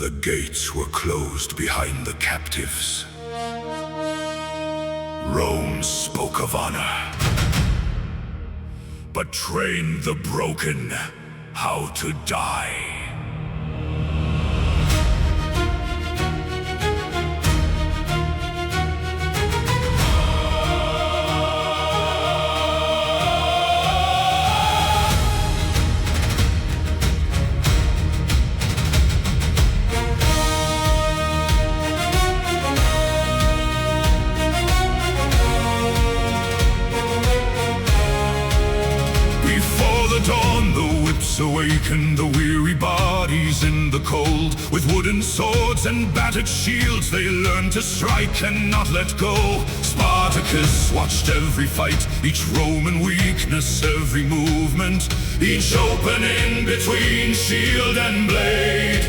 The gates were closed behind the captives. Rome spoke of honor, but trained the broken how to die. Awakened the weary bodies in the cold. With wooden swords and battered shields they learned to strike and not let go. Spartacus watched every fight, each Roman weakness, every movement, each opening between shield and blade.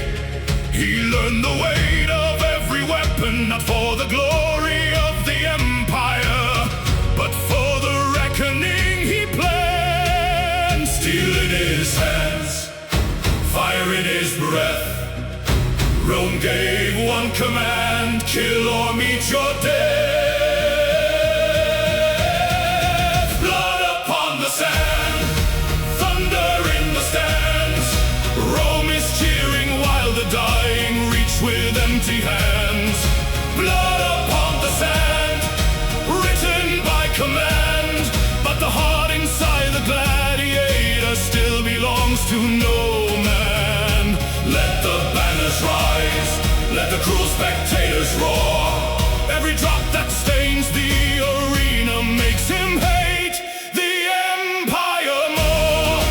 He learned the weight of every weapon, not for the glory of the empire, but for the reckoning he planned. Steel in his hands, fire in his breath, Rome gave one command: kill or meet your death. Blood upon the sand, thunder in the stands, Rome is cheering while the dying reach with empty hands. Blood upon the sand, written by command, but the heart inside the gladiator still belongs to no man. Let the banners rise, let the cruel spectators roar. Every drop that stains the arena makes him hate the empire more.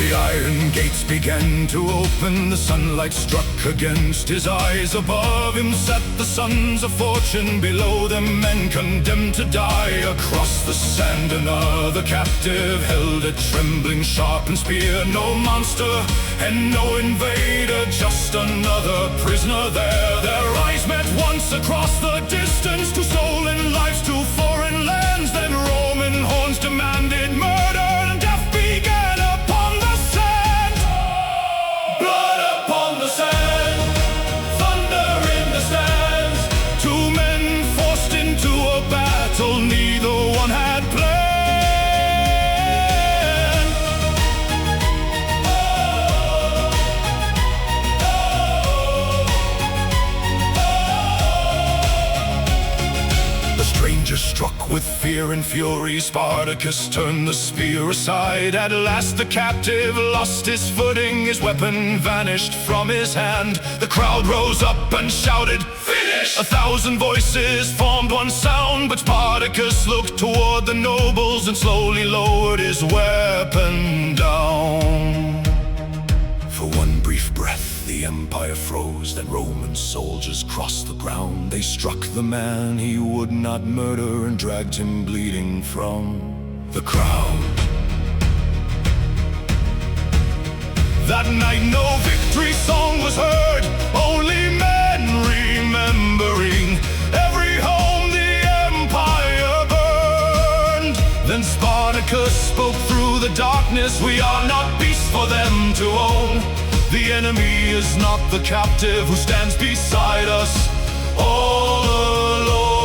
The iron gates began to open, the sunlight struck against his eyes. Above him sat the sons of fortune, below them men condemned to die. Across the sand another captive held a trembling sharpened spear. No monster and no invader, just another prisoner there. Their eyes met once across the distance, two stolen lives, two foreign lands. Then Roman horns demanded murder, and death began upon the sand. Blood upon the sand, thunder in the stands, two men forced into a battle neither one had planned. The stranger struck with fear and fury, Spartacus turned the spear aside. At last the captive lost his footing, his weapon vanished from his hand. The crowd rose up and shouted, "Finish!" 1,000 voices formed one sound, but Spartacus looked toward the nobles and slowly lowered his weapon down. For one brief breath the empire froze, then Roman soldiers crossed the ground. They struck the man he would not murder and dragged him bleeding from the crowd. That night no victory song was heard, only men remembering every home the empire burned. Then Spartacus spoke through the darkness, "We are not beasts for them to own. The enemy is not the captive who stands beside us all alone."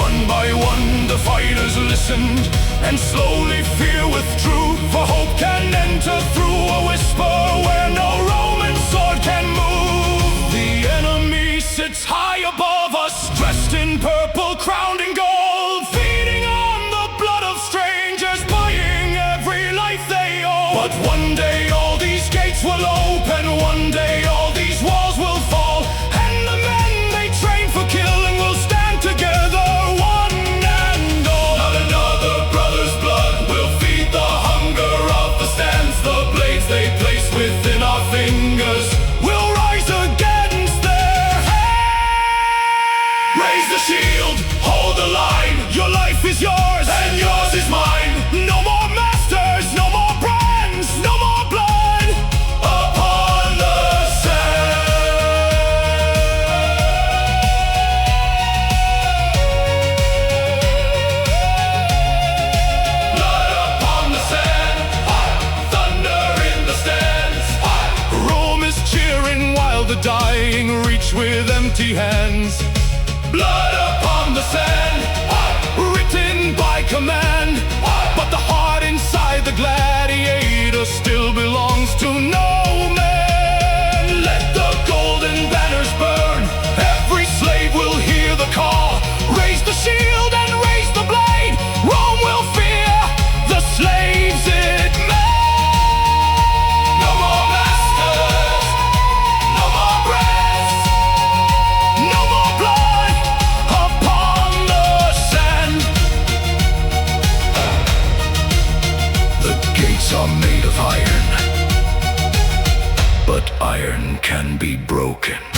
One by one the fighters listened, and slowly fear withdrew. For hope can enter through a whisper where no Roman sword can move. The enemy sits high above us, dressed in purple, crowned in gold, feeding on the blood of strangers, buying every life they own. But one day all these gates will open, one day all these walls will fall, and the men they train for killing will stand together, one and all. Not another brother's blood will feed the hunger of the stands. The blades they place within our fingers will rise against their hands. Raise the shield, hold empty hands. Blood upon the sand, written by command. But the heart inside the gladiator still belongs to no man. Let the golden banners burn. Every slave will hear the call. Raise the shield and raise the blade. Rome will fear the slaves it made. No more masters, no more breath, no more blood upon the sand. The gates are made of iron, but iron can be broken.